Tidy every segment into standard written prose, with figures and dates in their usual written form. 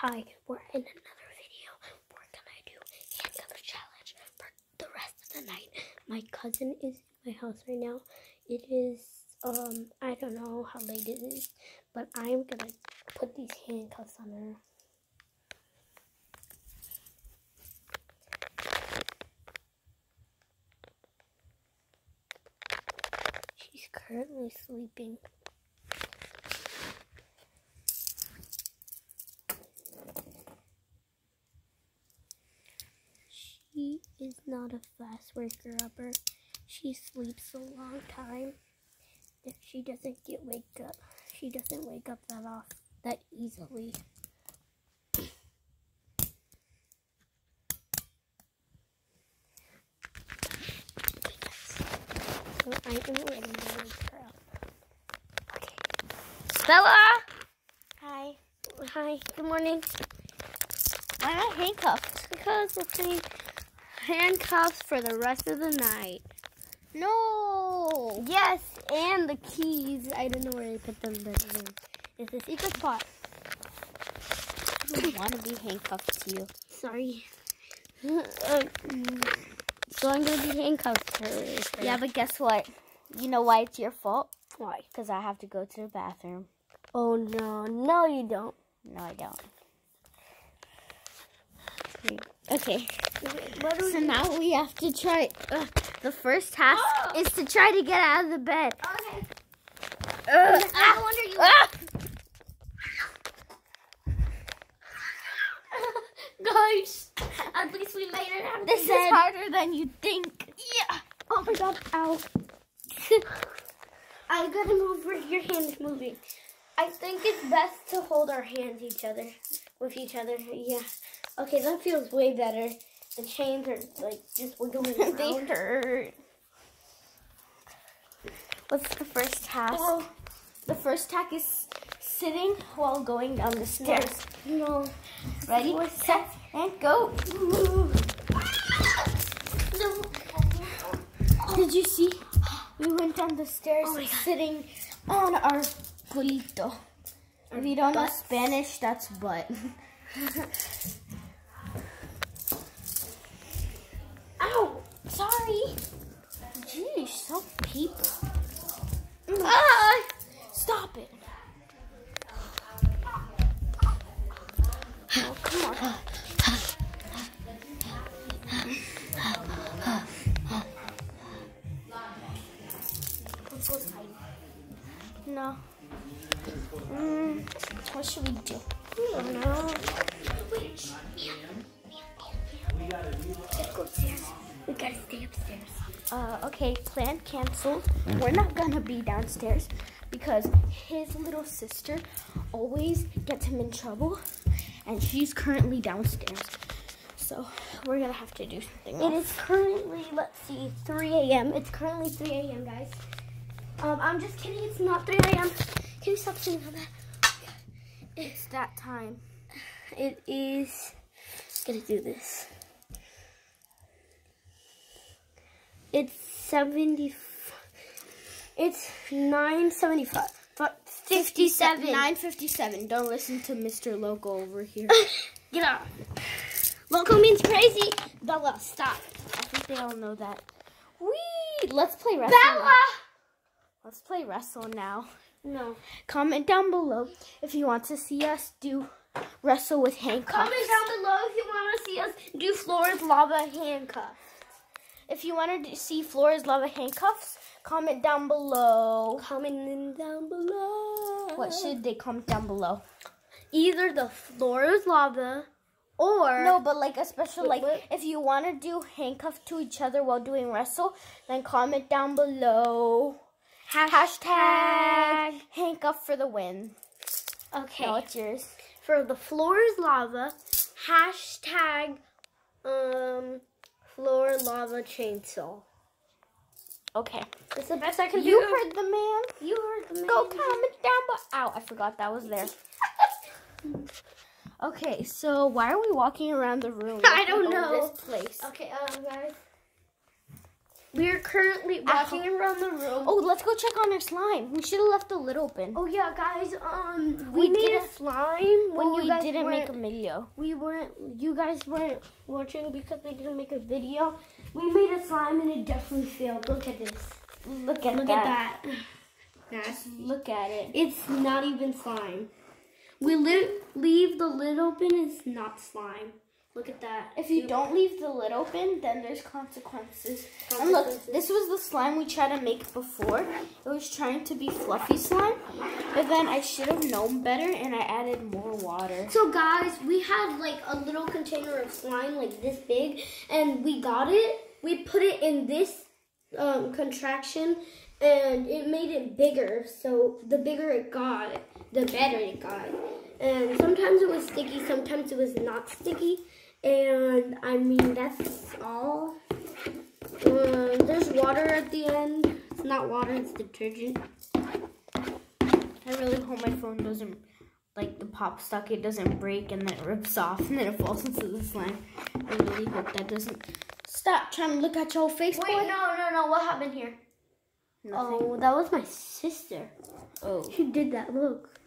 Hi, we're in another video. We're gonna do handcuff challenge for the rest of the night. My cousin is in my house right now. It is, I don't know how late it is, but I'm gonna put these handcuffs on her. She's currently sleeping. She is not a fast waker-upper. She sleeps a long time. If she doesn't she doesn't wake up that easily. So I am ready to wake her up. Okay. Stella! Hi. Hi. Good morning. Why am I handcuffed? Because we're putting handcuffs for the rest of the night. No! Yes, and the keys. I don't know where I put them, but it's a secret spot. I don't want to be handcuffed to you. Sorry. So I'm going to be handcuffed to her. Yeah, but guess what? You know why it's your fault? Why? Because I have to go to the bathroom. Oh, no. No, you don't. No, I don't. Okay. So now we have to try. The first task is to try to get out of the bed. Okay. I wonder you. Guys, at least we made it out of This the bed. is harder than you think. Yeah. Oh my god. Ow. I gotta move where your hand is moving. I think it's best to hold our hands with each other. Yeah. Okay, that feels way better. The chains are like just wiggling around. They hurt. What's the first task? Oh. The first task is sitting while going down the stairs. No. Ready, set, and go. No. Did you see? We went down the stairs sitting on our culito. If you don't know Spanish, that's butt. Ow! Sorry. Jeez, so people. Stop it. Oh, come on. Let's go hide. No. What should we do? I don't know. Wait. Let's go upstairs. We gotta stay upstairs. Okay, plan canceled. We're not gonna be downstairs because his little sister always gets him in trouble, and she's currently downstairs. So we're gonna have to do something else. It is currently, let's see, 3 a.m. It's currently 3 a.m., guys. I'm just kidding. It's not 3 a.m. Can you stop saying all that? It's that time. It is. Gonna do this. It's 70. It's 9:75. 57. 9:57. Don't listen to Mr. Loco over here. Get off. Loco means crazy. Bella, stop. I think they all know that. Whee! Let's play wrestle. Bella! Now. Let's play wrestle now. No. Comment down below if you want to see us do wrestle with handcuffs. Comment down below if you want to see us do Flora's Lava handcuffs. If you want to see Flora's Lava handcuffs, comment down below. Comment down below. What should they comment down below? Either the Flora's Lava or... No, but like a special, Wait, like, what? if you want to do handcuffs to each other while doing wrestle, then comment down below. Hashtag handcuff for the win. Okay. Now it's yours. For the Flora's Lava, hashtag Flora Lava Chainsaw. Okay. It's the best I can do. You heard the man. You heard the man. Go comment down below. Ow, I forgot that was there. Okay, so why are we walking around the room? I don't know. This place. Okay, guys. we're currently walking around the room. Oh, let's go check on our slime. We should have left the lid open. Oh yeah, guys. We made a slime when we you guys didn't make a weren't- video. You guys weren't watching because we didn't make a video. We made a slime and it definitely failed. Look at this. Look at that. Nasty. Look at it. It's not even slime. We leave the lid open. It's not slime. Look at that. If you don't leave the lid open, then there's consequences. And look, this was the slime we tried to make before. It was trying to be fluffy slime, but then I should have known better and I added more water. So guys, we had like a little container of slime like this big, and we got it. We put it in this contraction, and it made it bigger. So the bigger it got, the better it got. And sometimes it was sticky, sometimes it was not sticky. And I mean, that's all. There's water at the end. It's not water, it's detergent. I really hope my phone doesn't, like the pop socket doesn't break and then it rips off and then it falls into the slime. I really hope that doesn't. Stop trying to look at your face, Wait, boy. no. What happened here? Nothing. Oh, that was my sister. Oh. She did that, look.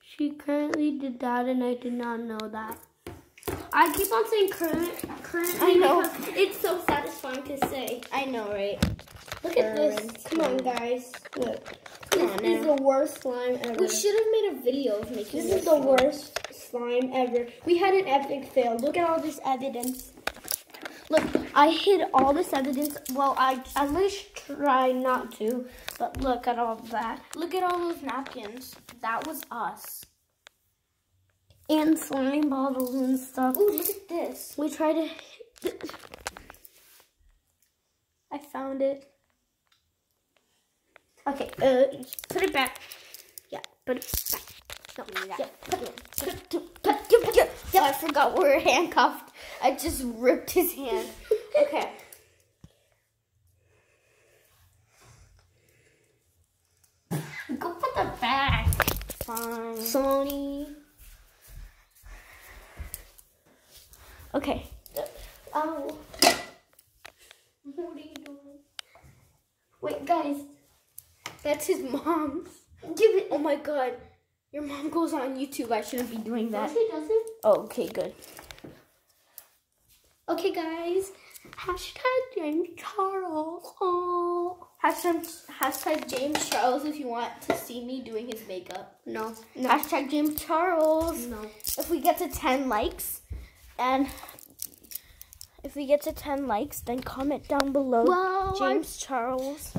She currently did that and I did not know that. I keep on saying currently I know. because it's so satisfying to say. I know, right? Look at this. Come on, guys. Look. This is the worst slime ever. We should have made a video of making This is the worst slime ever. We had an epic fail. Look at all this evidence. Look, I hid all this evidence. Well, I at least try not to. But look at all that. Look at all those napkins. That was us. And slime bottles and stuff. Ooh, look at this. We tried to... I found it. Okay, put it back. Yeah, put it back. No, Yeah, I forgot we were handcuffed. I just ripped his hand. Okay. Go put the back. Fine. Sony. Okay. Oh. What are you doing? Wait, guys. That's his mom's. Give it. Oh my god. Your mom goes on YouTube. I shouldn't be doing that. No, she doesn't. Oh, okay, good. Okay, guys. Hashtag James Charles. Oh. Hashtag James Charles if you want to see me doing his makeup. No. Hashtag James Charles. No. If we get to 10 likes, and if we get to 10 likes, then comment down below James Charles.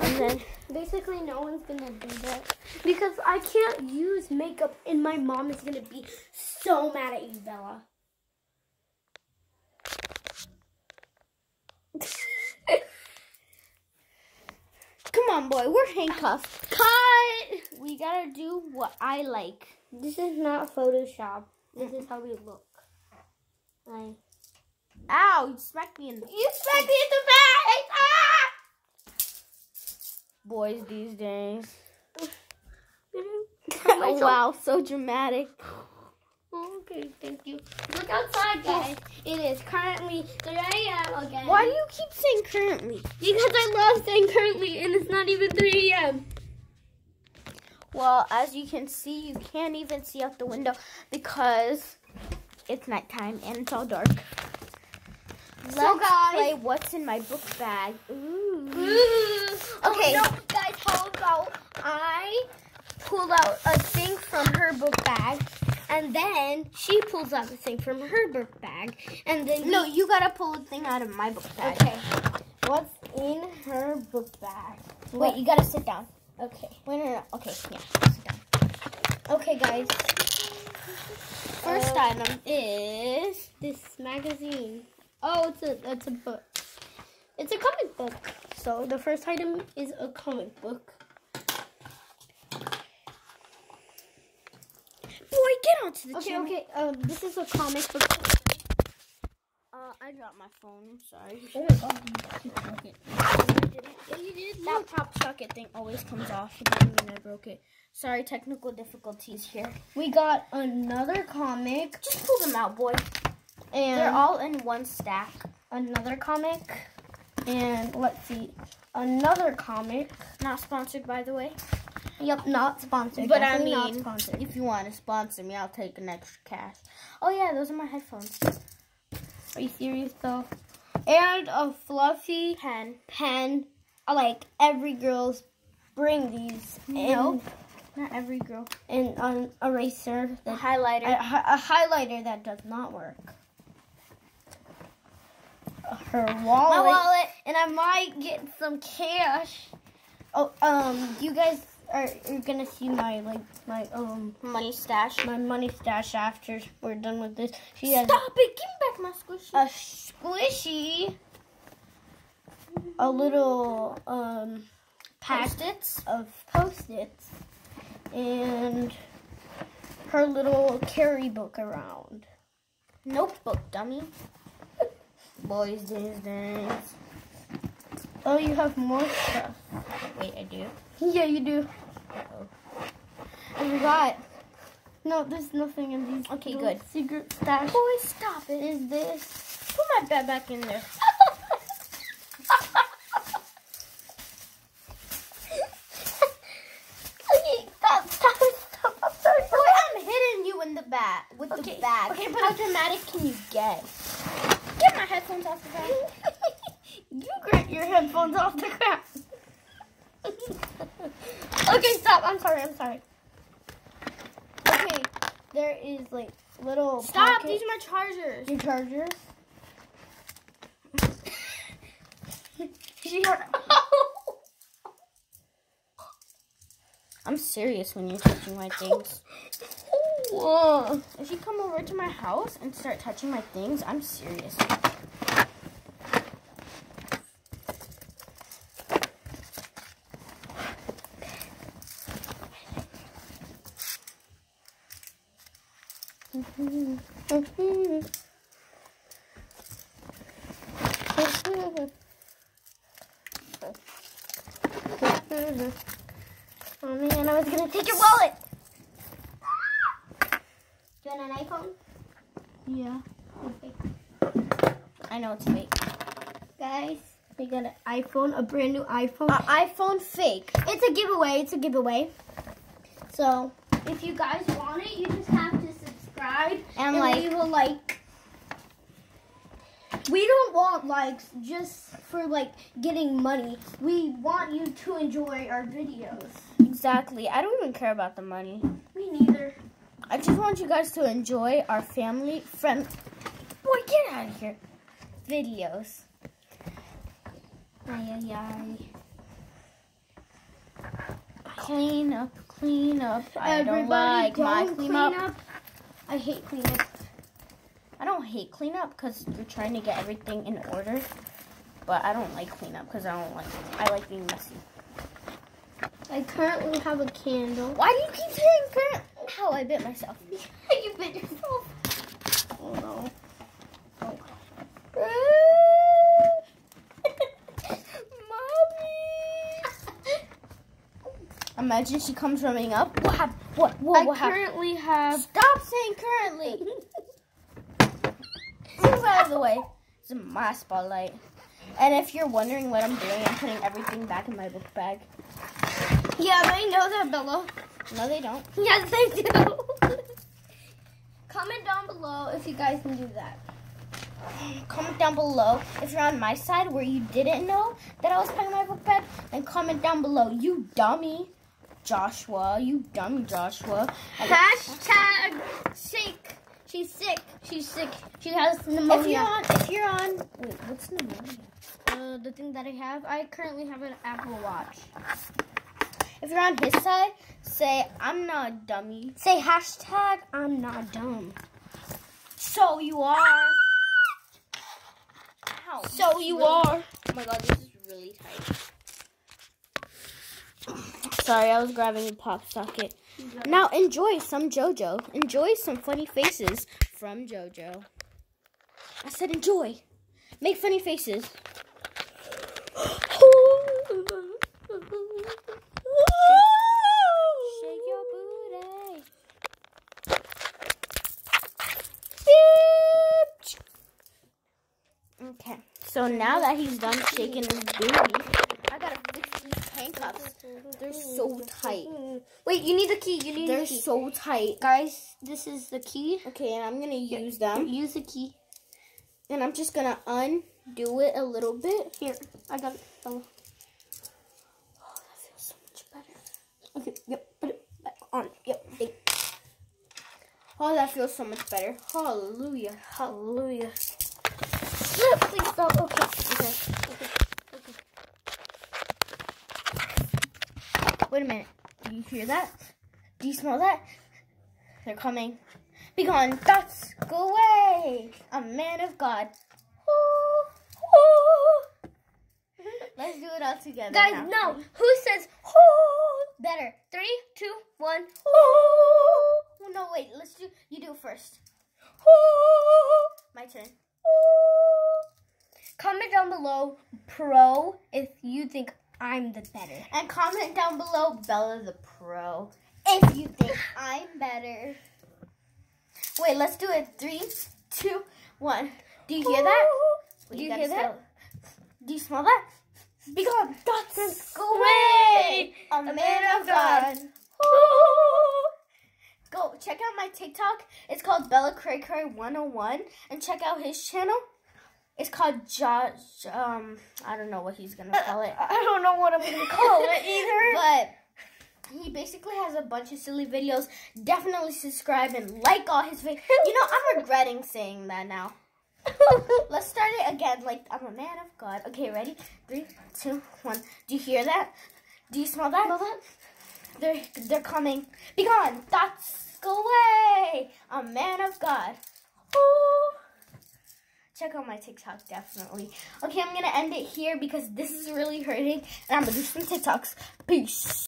And then basically no one's gonna do that because I can't use makeup and my mom is gonna be so mad at you, Bella. come on, boy, we're handcuffed. Cut! We gotta do what I like. This is not Photoshop. This is how we look. Ow, you smacked me in the... You smacked me in the face! Ah! Boys these days. Oh, wow, so dramatic. Okay, thank you. Look outside, guys. It is currently 3 a.m. again. Why do you keep saying currently? Because I love saying currently, and it's not even 3 a.m. Well, as you can see, you can't even see out the window because it's nighttime and it's all dark. Let's play what's in my book bag. Ooh. Okay. Oh, no, guys, how about I pull out a thing from her book bag, And then she pulls out the thing from her book bag. And then no, you gotta pull a thing out of my book bag. Okay. What's in her book bag? Wait, you gotta sit down. Okay. Wait, no. Okay, yeah, sit down. Okay, guys. First item is this magazine. Oh, it's a book. It's a comic book. So the first item is a comic book. Boy, get onto the channel. Okay. This is a comic book. I dropped my phone. I'm sorry. Oh my god, you broke it. Yeah, you did. That pop socket thing always comes off. It doesn't mean I broke it. Sorry, technical difficulties here. We got another comic. Just pull them out, boy. And they're all in one stack. another comic. And let's see, another comic, not sponsored by the way. Yep, not sponsored. But I Definitely mean, not sponsored. if you want to sponsor me, I'll take an extra cash. Oh yeah, those are my headphones. Are you serious though? And a fluffy pen. Like every girl's bring these. Nope, not every girl. And an eraser. A highlighter. A highlighter that does not work. Her wallet. My wallet. And I might get some cash. Oh, you guys are gonna see my Money stash. my money stash after we're done with this. She Stop has it! Give me back my squishy. a squishy, a little Post-its. of Post-its, and her little carry book around. Notebook, dummy. Boys these days. Oh, you have more stuff. Wait, I do? Yeah, you do. Uh-oh. I forgot. No, there's nothing in these. Okay, little good. Secret stash. Boys, stop it. Is this? Put my bed back in there. Okay, stop. I'm sorry. Boy, I'm hitting you in the back with the bag. Okay, How dramatic can you get? Get my headphones off the bag. You get your headphones off the ground. Okay, stop. I'm sorry. Okay, there is like little. Stop. pocket- These are my chargers. Your chargers. I'm serious when you're touching my things. Whoa. If you come over to my house and start touching my things, I'm serious. Oh man, I was gonna take your wallet. Do you want an iPhone? Yeah. Okay. I know it's fake. Guys, we got an iPhone, a brand new iPhone. iPhone fake. It's a giveaway. So, if you guys want it, you just have to subscribe And leave a like. We don't want likes just for like getting money. We want you to enjoy our videos. Exactly. I don't even care about the money. Me neither. I just want you guys to enjoy our family, friend. Boy, get out of here. Videos. Ay, ay, ay. Clean up. I don't Everybody like go my and clean up. I hate cleanup. I don't hate cleanup because you're trying to get everything in order. But I don't like cleanup because I like being messy. I currently have a candle. Why do you keep saying current? Ow, I bit myself. You bit yourself. Oh no. Mommy! Imagine she comes running up. What happened? What I happened? currently have. Stop saying currently. Move out of the way. It's my spotlight. And if you're wondering what I'm doing, I'm putting everything back in my book bag. Yeah, they know that, Bella. No, they don't. Yes, they do. Comment down below if you guys can do that. Comment down below if you're on my side where you didn't know that I was putting my book bag. And comment down below, you dummy, Joshua. You dummy, Joshua. Hashtag sick. She's sick. She's sick. She has pneumonia. If you're on, wait, what's pneumonia? The thing that I currently have an Apple Watch. If you're on his side, say, I'm not a dummy. Say hashtag I'm not dumb. So you are. Ow, So you are. Oh my god, this is really tight. Sorry, I was grabbing a pop socket. Now enjoy some JoJo. Enjoy some funny faces from JoJo. I said enjoy. Make funny faces. Shake your booty. Okay, So now that he's done shaking his booty, I gotta fix these handcuffs. They're so tight. Wait, you need the key. They're so tight. Guys, this is the key. Okay, and I'm gonna use them. Use the key. And I'm just gonna undo it a little bit. Here, I got it. Oh, that feels so much better. okay, yep, put it back on. Yep. Oh, that feels so much better. Hallelujah. Hallelujah. No, please stop. Okay. Wait a minute. Do you hear that? Do you smell that? They're coming. Be gone. Thoughts, go away. A man of God. Ooh, ooh. Let's do it all together. Guys, now. no. Who says "Ooh"? Better. 3, 2, 1. Ooh. No, wait. Let's do. You do first. Ooh. My turn. Comment down below pro if you think I'm the better. And comment down below Bella the pro if you think I'm better. Wait, let's do it. 3, 2, 1. Do you hear that? Do you hear that? Do you smell that? Be gone. Thoughts, go away. A man of God. Go check out my TikTok. It's called Bella Cray Cray 101, and check out his channel. It's called Josh. I don't know what he's gonna call it. I don't know what I'm gonna call it either. But he basically has a bunch of silly videos. Definitely subscribe and like all his videos. You know, I'm regretting saying that now. Let's start it again. Like, I'm a man of God. Okay, ready? 3, 2, 1. Do you hear that? Do you smell that? They're coming. Be gone. Thoughts, go away. A man of God. Ooh. Check out my TikTok, definitely. Okay, I'm going to end it here because this is really hurting. And I'm going to do some TikToks. Peace.